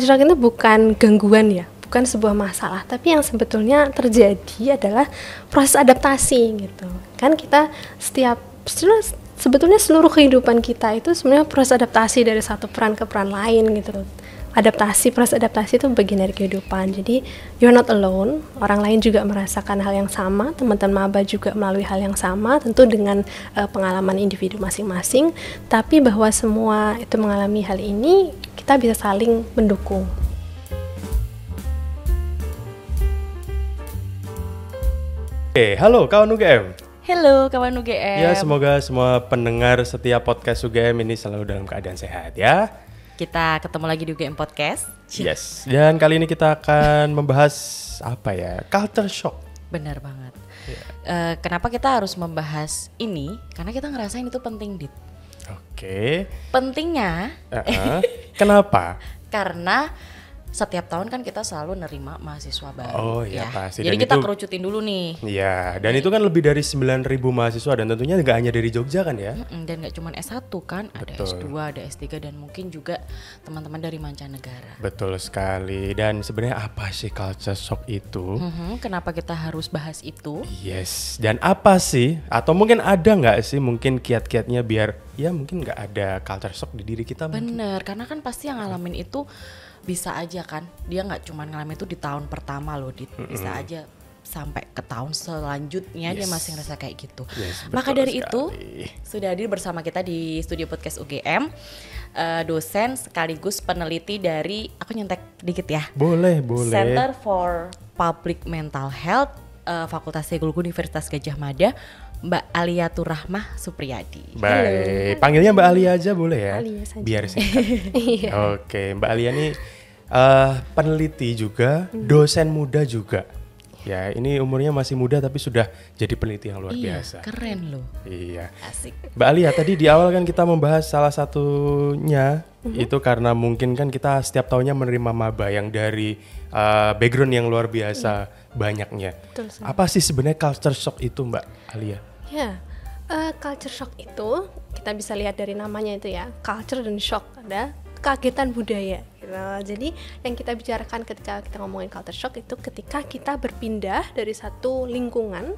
Shock itu bukan gangguan ya, bukan sebuah masalah, tapi yang sebetulnya terjadi adalah proses adaptasi gitu. Kan kita sebetulnya seluruh kehidupan kita itu sebenarnya proses adaptasi dari satu peran ke peran lain gitu. Proses adaptasi itu bagian dari kehidupan. Jadi you're not alone, orang lain juga merasakan hal yang sama, teman-teman maba juga melalui hal yang sama, tentu dengan pengalaman individu masing-masing, tapi bahwa semua itu mengalami hal ini, kita bisa saling mendukung. Halo kawan UGM. Halo kawan UGM. Ya, semoga semua pendengar setiap podcast UGM ini selalu dalam keadaan sehat ya. Kita ketemu lagi di UGM Podcast. Yes. Dan kali ini kita akan membahas apa ya? Culture shock. Benar banget. Kenapa kita harus membahas ini? Karena kita ngerasain itu penting, Dit. Oke. Pentingnya Kenapa? karena setiap tahun kan kita selalu nerima mahasiswa baru. Oh iya, pasti. Jadi Dan kita itu kerucutin dulu nih. Iya, dan itu kan lebih dari 9.000 mahasiswa dan tentunya nggak hanya dari Jogja kan ya? Dan gak cuma S1 kan, ada Betul. S2, ada S3 dan mungkin juga teman-teman dari mancanegara. Betul sekali. Dan sebenarnya apa sih culture shock itu? Kenapa kita harus bahas itu? Yes. Dan apa sih? Atau mungkin ada nggak sih mungkin kiat-kiatnya biar ya mungkin nggak ada culture shock di diri kita? Bener, karena kan pasti yang ngalamin itu bisa aja kan, dia nggak cuma ngalamin itu di tahun pertama loh, bisa aja sampai ke tahun selanjutnya dia masih ngerasa kayak gitu. Maka dari itu sudah hadir bersama kita di studio podcast UGM dosen sekaligus peneliti dari, aku nyentek dikit ya, Boleh. Center for Public Mental Health, Fakultas Psikologi Universitas Gadjah Mada, Mbak Aliatur Rahmah Supriyadi. Baik, panggilnya Mbak Alia aja boleh ya? Alia saja. Biar singkat. Oke, Mbak Alia nih peneliti juga, dosen muda juga. Ya, ini umurnya masih muda tapi sudah jadi peneliti yang luar biasa. Keren loh. Iya. Asik. Mbak Alia, tadi di awal kan kita membahas salah satunya itu karena mungkin kan kita setiap tahunnya menerima maba yang dari background yang luar biasa banyaknya. Betul, Apa sih sebenarnya culture shock itu, Mbak Alia? Ya, culture shock itu kita bisa lihat dari namanya itu ya, culture dan shock, ada kagetan budaya gitu. Jadi yang kita bicarakan ketika kita ngomongin culture shock itu ketika kita berpindah dari satu lingkungan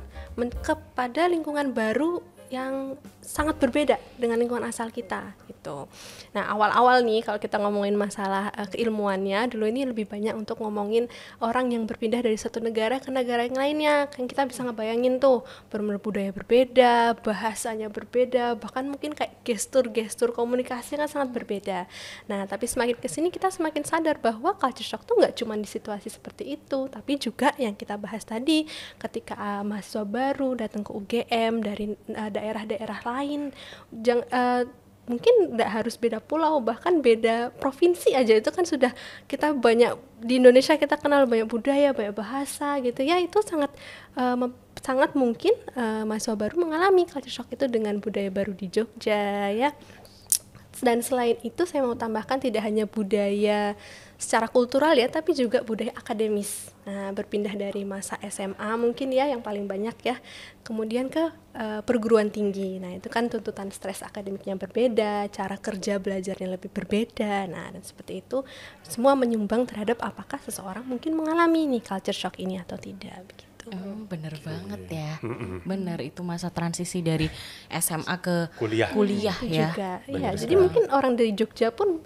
kepada lingkungan baru yang sangat berbeda dengan lingkungan asal kita gitu. Nah, awal-awal nih kalau kita ngomongin masalah keilmuannya, dulu ini lebih banyak untuk ngomongin orang yang berpindah dari satu negara ke negara yang lainnya. Kan kita bisa ngebayangin tuh, budaya berbeda, bahasanya berbeda, bahkan mungkin kayak gestur-gestur komunikasi kan sangat berbeda. Nah, tapi semakin kesini kita semakin sadar bahwa culture shock tuh nggak cuma di situasi seperti itu, tapi juga yang kita bahas tadi ketika mahasiswa baru datang ke UGM dari daerah-daerah lain, mungkin tidak harus beda pulau, bahkan beda provinsi aja itu kan sudah kita banyak di Indonesia, kita kenal banyak budaya, banyak bahasa gitu ya, itu sangat mungkin mahasiswa baru mengalami culture shock itu dengan budaya baru di Jogja ya. Dan selain itu saya mau tambahkan tidak hanya budaya secara kultural ya, tapi juga budaya akademis. Nah, berpindah dari masa SMA mungkin ya yang paling banyak ya, kemudian ke perguruan tinggi. Nah, itu kan tuntutan stres akademiknya berbeda, cara kerja belajarnya lebih berbeda. Nah, dan seperti itu semua menyumbang terhadap apakah seseorang mungkin mengalami nih culture shock ini atau tidak begitu. Bener banget ya. Bener, itu masa transisi dari SMA ke Kuliah ya. Juga, ya. Jadi mungkin orang dari Jogja pun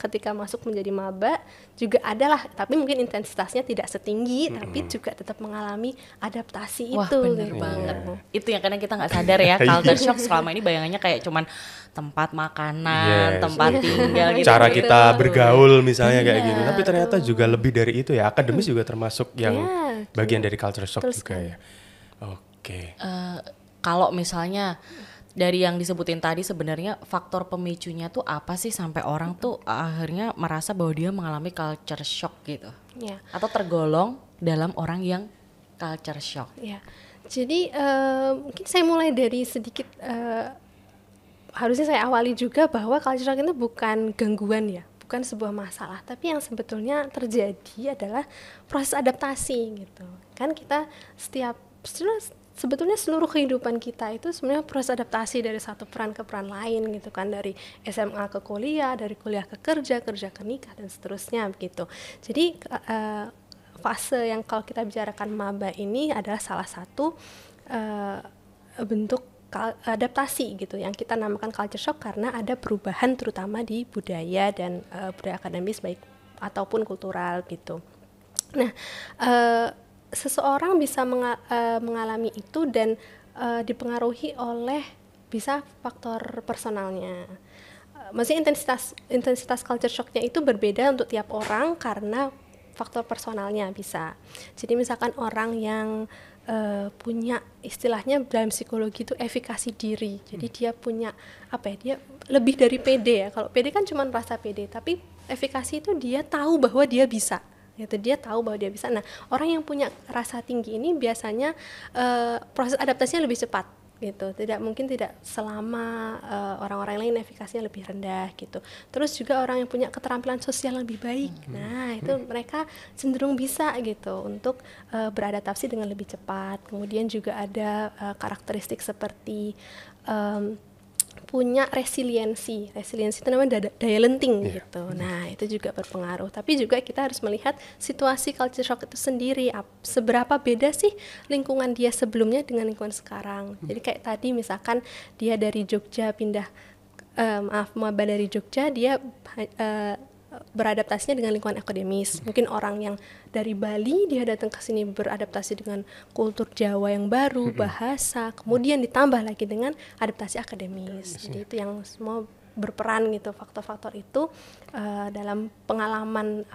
ketika masuk menjadi maba juga adalah, tapi mungkin intensitasnya tidak setinggi, tapi juga tetap mengalami adaptasi. Wah, itu. bener gitu. banget. Itu yang kadang kita nggak sadar ya, culture shock selama ini bayangannya kayak cuman tempat makanan, tempat tinggal gitu. Cara kita bergaul misalnya kayak gitu. Tapi ternyata juga lebih dari itu ya. Akademis juga termasuk yang bagian dari culture shock juga ya. Oke. Kalau misalnya dari yang disebutin tadi, sebenarnya faktor pemicunya tuh apa sih sampai orang tuh akhirnya merasa bahwa dia mengalami culture shock gitu? Ya. Atau tergolong dalam orang yang culture shock? Ya. Jadi mungkin saya mulai dari sedikit. Harusnya saya awali juga bahwa culture shock itu bukan gangguan ya, bukan sebuah masalah, tapi yang sebetulnya terjadi adalah proses adaptasi gitu. Kan kita sebetulnya seluruh kehidupan kita itu sebenarnya proses adaptasi dari satu peran ke peran lain gitu kan, dari SMA ke kuliah, dari kuliah ke kerja, kerja ke nikah dan seterusnya begitu. Jadi fase yang kalau kita bicarakan maba ini adalah salah satu bentuk adaptasi gitu yang kita namakan culture shock, karena ada perubahan terutama di budaya dan budaya akademis baik ataupun kultural gitu. Nah, seseorang bisa mengalami itu dan dipengaruhi oleh bisa faktor personalnya. Maksudnya intensitas culture shocknya itu berbeda untuk tiap orang karena faktor personalnya bisa. Jadi misalkan orang yang punya istilahnya dalam psikologi itu efikasi diri. Jadi dia punya dia lebih dari PD ya. Kalau PD kan cuma rasa PD, tapi efikasi itu dia tahu bahwa dia bisa. Gitu, dia tahu bahwa dia bisa. Nah, orang yang punya rasa tinggi ini biasanya proses adaptasinya lebih cepat gitu. Tidak selama orang-orang lain efikasinya lebih rendah gitu. Terus juga orang yang punya keterampilan sosial lebih baik. Nah, itu mereka cenderung bisa gitu untuk beradaptasi dengan lebih cepat. Kemudian juga ada karakteristik seperti punya resiliensi itu namanya daya lenting gitu. Nah, itu juga berpengaruh. Tapi juga kita harus melihat situasi culture shock itu sendiri, seberapa beda sih lingkungan dia sebelumnya dengan lingkungan sekarang. Jadi kayak tadi misalkan dia dari Jogja pindah maba dari Jogja, dia beradaptasinya dengan lingkungan akademis. Mungkin orang yang dari Bali dia datang ke sini beradaptasi dengan kultur Jawa yang baru, bahasa, kemudian ditambah lagi dengan adaptasi akademis. Jadi itu yang semua berperan gitu, faktor-faktor itu dalam pengalaman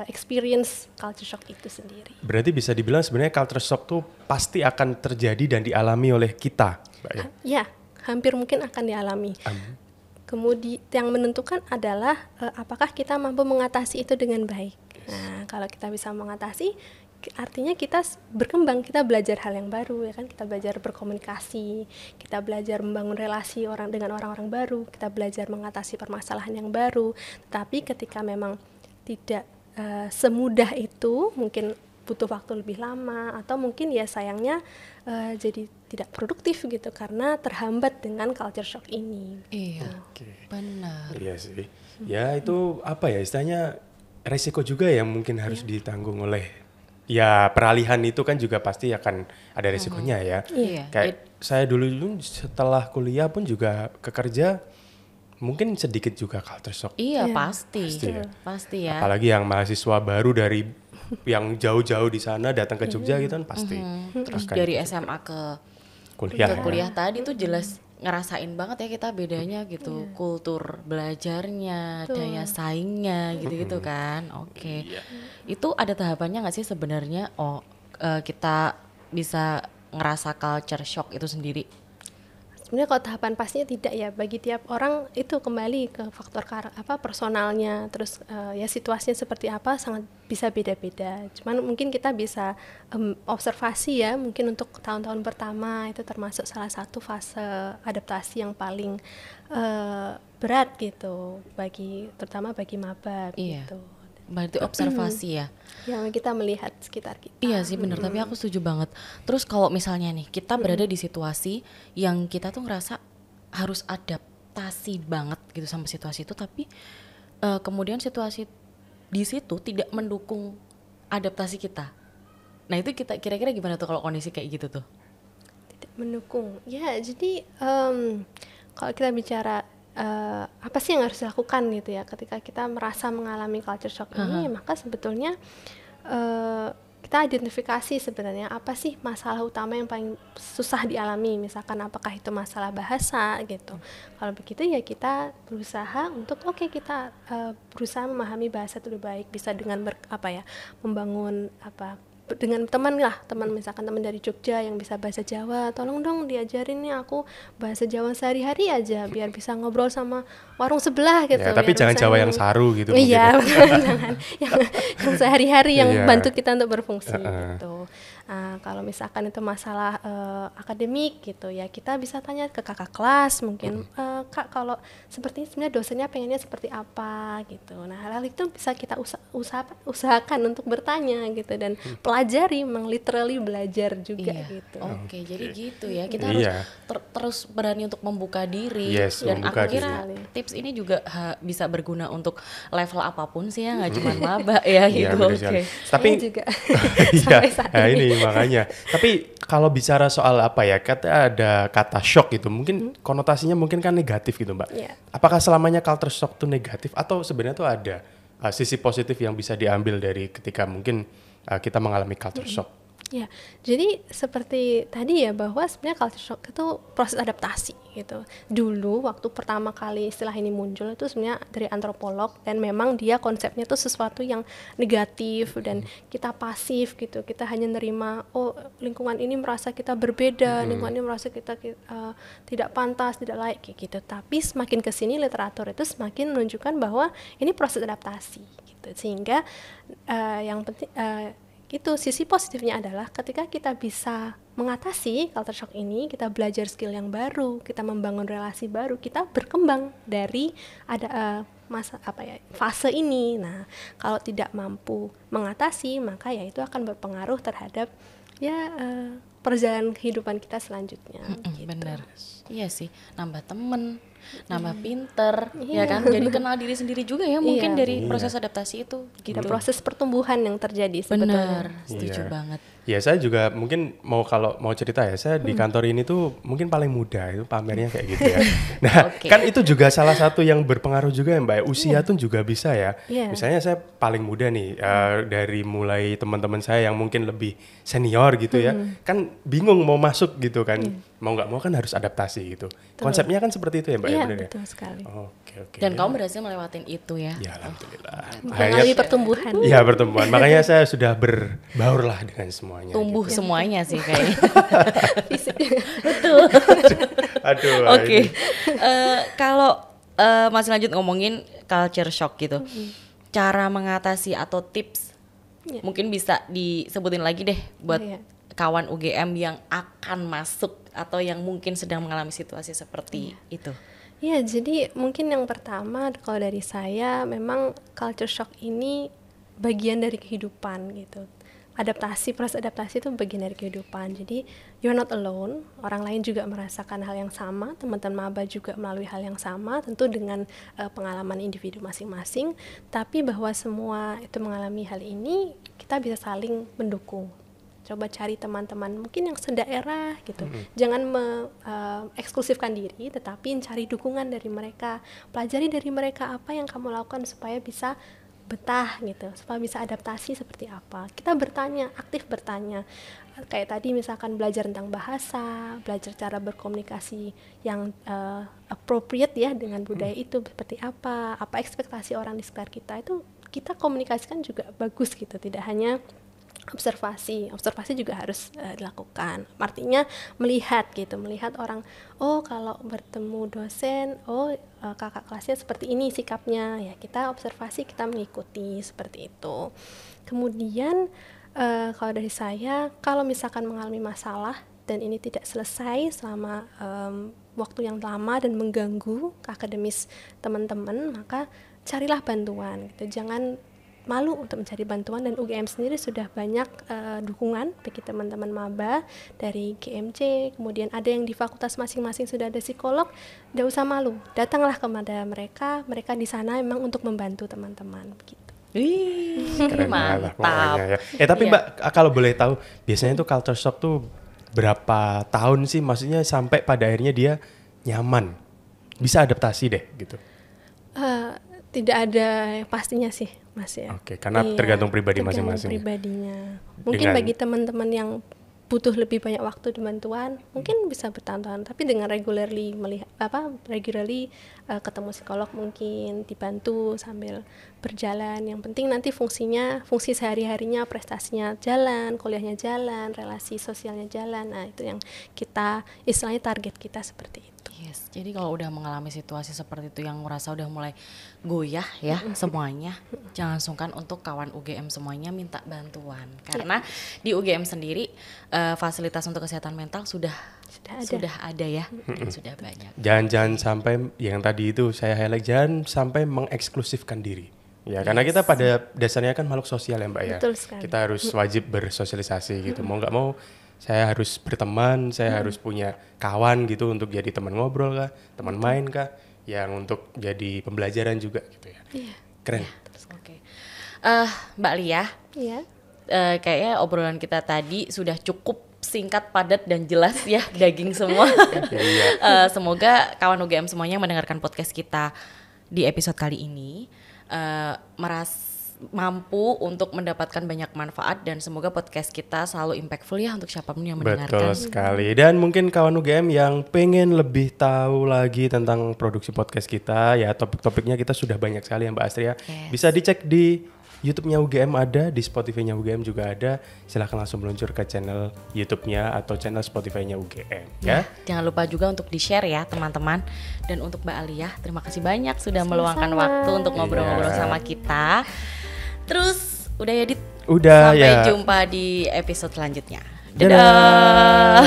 experience culture shock itu sendiri. Berarti bisa dibilang sebenarnya culture shock tuh pasti akan terjadi dan dialami oleh kita, Mbak ya? Ya, hampir mungkin akan dialami. Kemudian yang menentukan adalah apakah kita mampu mengatasi itu dengan baik. Nah, kalau kita bisa mengatasi, artinya kita berkembang, kita belajar hal yang baru, ya kan? Kita belajar berkomunikasi, kita belajar membangun relasi dengan orang-orang baru, kita belajar mengatasi permasalahan yang baru. Tapi ketika memang tidak semudah itu, mungkin butuh waktu lebih lama, atau mungkin ya sayangnya jadi tidak produktif gitu karena terhambat dengan culture shock ini. Iya, benar. Iya sih. Ya itu istilahnya resiko juga yang mungkin harus ditanggung oleh peralihan itu kan juga pasti akan ada resikonya ya. Iya. Kayak saya dulu setelah kuliah pun juga kerja mungkin sedikit juga culture shock. Iya, pasti ya. Apalagi yang mahasiswa baru dari yang jauh-jauh di sana datang ke Jogja gitu kan pasti. Terus dari SMA ke kuliah tadi tuh jelas ngerasain banget ya kita bedanya gitu, kultur belajarnya, daya saingnya gitu-gitu kan. Oke. Itu ada tahapannya nggak sih sebenarnya? Kita bisa ngerasa culture shock itu sendiri? Sebenarnya kalau tahapan pastinya tidak ya, bagi tiap orang itu kembali ke faktor personalnya, terus ya situasinya seperti apa sangat bisa beda-beda. Cuman mungkin kita bisa observasi ya, mungkin untuk tahun-tahun pertama itu termasuk salah satu fase adaptasi yang paling berat gitu, terutama bagi maba gitu. Berarti observasi ya. Yang kita melihat sekitar kita. Iya sih benar, tapi aku setuju banget. Terus kalau misalnya nih kita berada di situasi yang kita tuh ngerasa harus adaptasi banget gitu sama situasi itu, tapi kemudian situasi di situ tidak mendukung adaptasi kita. Nah itu kita kira-kira gimana tuh kalau kondisi kayak gitu tuh? Tidak mendukung. Ya jadi kalau kita bicara apa sih yang harus dilakukan gitu ya ketika kita merasa mengalami culture shock ini, maka sebetulnya kita identifikasi sebenarnya apa sih masalah utama yang paling susah dialami, misalkan apakah itu masalah bahasa gitu. Kalau begitu ya kita berusaha untuk kita berusaha memahami bahasa itu lebih baik, bisa dengan membangun dengan teman misalkan teman dari Jogja yang bisa bahasa Jawa, tolong dong diajarin nih aku bahasa Jawa sehari-hari aja biar bisa ngobrol sama warung sebelah gitu. Ya, tapi jangan Jawa yang saru gitu. Iya, jangan yang sehari-hari yang bantu kita untuk berfungsi gitu. Kalau misalkan itu masalah akademik gitu ya, kita bisa tanya ke kakak kelas mungkin, Kak kalau seperti ini sebenarnya dosennya pengennya seperti apa gitu. Nah hal-hal itu bisa kita usahakan untuk bertanya gitu dan pelajari, memang literally belajar juga gitu. Oke, jadi gitu ya, kita harus terus berani untuk membuka diri. Dan aku kira tips ini juga bisa berguna untuk level apapun sih ya, nggak cuma maba ya gitu. Oke. Tapi juga ini makanya. Tapi kalau bicara soal apa ya, ada kata shock gitu, mungkin konotasinya mungkin kan negatif gitu Mbak. Apakah selamanya culture shock itu negatif atau sebenarnya tuh ada sisi positif yang bisa diambil dari ketika mungkin kita mengalami culture shock? Ya, jadi seperti tadi ya, bahwa sebenarnya culture shock itu proses adaptasi gitu. Dulu waktu pertama kali istilah ini muncul itu sebenarnya dari antropolog, dan memang dia konsepnya itu sesuatu yang negatif dan kita pasif gitu. Kita hanya nerima, oh lingkungan ini merasa kita berbeda, lingkungan ini merasa kita tidak pantas, tidak layak gitu. Tapi semakin kesini literatur itu semakin menunjukkan bahwa ini proses adaptasi gitu. Sehingga yang penting itu sisi positifnya adalah ketika kita bisa mengatasi culture shock ini, kita belajar skill yang baru, kita membangun relasi baru, kita berkembang dari ada fase ini. Nah, kalau tidak mampu mengatasi, maka ya itu akan berpengaruh terhadap perjalanan kehidupan kita selanjutnya. Gitu. Bener, iya sih, nambah temen, nambah pinter, ya kan, jadi kenal diri sendiri juga ya, mungkin dari proses adaptasi itu gitu. Ada proses pertumbuhan yang terjadi sebetulnya. Bener, setuju banget. Ya saya juga mungkin kalau mau cerita ya, saya di kantor ini tuh mungkin paling muda, itu pamernya kayak gitu ya. Nah kan itu juga salah satu yang berpengaruh juga ya Mbak, usia tuh juga bisa ya. Misalnya saya paling muda nih, dari mulai teman-teman saya yang mungkin lebih senior gitu ya, kan bingung mau masuk gitu kan, mau nggak mau kan harus adaptasi gitu. Konsepnya kan seperti itu ya Mbak. Iya betul sekali. Oke. Dan kamu berhasil melewatin itu ya? Ya alhamdulillah. Melalui pertumbuhan. Iya pertumbuhan, makanya saya sudah berbaur lah dengan semuanya. Tumbuh gitu. semuanya sih kayaknya. Betul. Aduh. Oke. Kalau masih lanjut ngomongin culture shock gitu, cara mengatasi atau tips mungkin bisa disebutin lagi deh buat kawan UGM yang akan masuk atau yang mungkin sedang mengalami situasi seperti itu. Ya, jadi mungkin yang pertama kalau dari saya, memang culture shock ini bagian dari kehidupan gitu. Proses adaptasi itu bagian dari kehidupan. Jadi you're not alone, orang lain juga merasakan hal yang sama, teman-teman maba juga melalui hal yang sama, tentu dengan pengalaman individu masing-masing, tapi bahwa semua itu mengalami hal ini, kita bisa saling mendukung. Coba cari teman-teman mungkin yang sedaerah gitu. Jangan eksklusifkan diri, tetapi cari dukungan dari mereka. Pelajari dari mereka apa yang kamu lakukan supaya bisa betah gitu, supaya bisa adaptasi seperti apa. Kita bertanya, aktif bertanya. Kayak tadi misalkan belajar tentang bahasa, belajar cara berkomunikasi yang appropriate ya dengan budaya itu seperti apa ekspektasi orang di sekitar kita, itu kita komunikasikan juga bagus gitu, tidak hanya observasi juga harus dilakukan. Artinya melihat orang, oh kalau bertemu dosen, kakak kelasnya seperti ini sikapnya, ya kita observasi, kita mengikuti seperti itu. Kemudian kalau dari saya, kalau misalkan mengalami masalah dan ini tidak selesai selama waktu yang lama dan mengganggu akademis teman-teman, maka carilah bantuan gitu. Jangan malu untuk mencari bantuan, dan UGM sendiri sudah banyak dukungan bagi teman-teman maba dari GMC, kemudian ada yang di fakultas masing-masing sudah ada psikolog. Tidak usah malu, datanglah kepada mereka di sana memang untuk membantu teman-teman gitu. Keren mantap. Ya. Tapi Mbak, kalau boleh tahu, biasanya tuh culture shock tuh berapa tahun sih, maksudnya sampai pada akhirnya dia nyaman, bisa adaptasi deh gitu? Tidak ada pastinya sih Mas ya. Oke, karena tergantung pribadi masing-masing. Pribadinya. Mungkin bagi teman-teman yang butuh lebih banyak waktu dan bantuan, mungkin bisa bertahun-tahun, tapi dengan regularly ketemu psikolog, mungkin dibantu sambil berjalan. Yang penting nanti fungsi sehari-harinya, prestasinya jalan, kuliahnya jalan, relasi sosialnya jalan. Nah, itu yang kita istilahnya target kita seperti itu. Yes, jadi kalau udah mengalami situasi seperti itu yang merasa udah mulai goyah ya semuanya, jangan sungkan untuk kawan UGM semuanya minta bantuan. Karena di UGM sendiri fasilitas untuk kesehatan mental sudah ada ya, dan sudah banyak. Jangan sampai yang tadi itu saya highlight, jangan sampai mengeksklusifkan diri. Ya, karena kita pada dasarnya kan makhluk sosial ya Mbak ya. Kita harus wajib bersosialisasi gitu. Mau nggak mau saya harus berteman, saya harus punya kawan gitu untuk jadi teman ngobrol kah, teman main kah, yang untuk jadi pembelajaran juga gitu ya. Keren. Oke. Mbak Lia. Iya. Kayaknya obrolan kita tadi sudah cukup singkat, padat dan jelas ya, daging semua. Semoga kawan UGM semuanya yang mendengarkan podcast kita di episode kali ini mampu untuk mendapatkan banyak manfaat, dan semoga podcast kita selalu impactful ya untuk siapapun yang mendengarkan. Betul sekali. Dan mungkin kawan UGM yang pengen lebih tahu lagi tentang produksi podcast kita, ya topik-topiknya kita sudah banyak sekali ya Mbak Astria. Bisa dicek di YouTube-nya UGM ada, di Spotify-nya UGM juga ada. Silahkan langsung meluncur ke channel YouTube-nya atau channel Spotify-nya UGM ya. Jangan lupa juga untuk di-share ya teman-teman. Dan untuk Mbak Alia, terima kasih banyak sudah meluangkan waktu untuk ngobrol-ngobrol sama kita. Terus udah ya Dit? Udah. Sampai jumpa di episode selanjutnya. Dadah.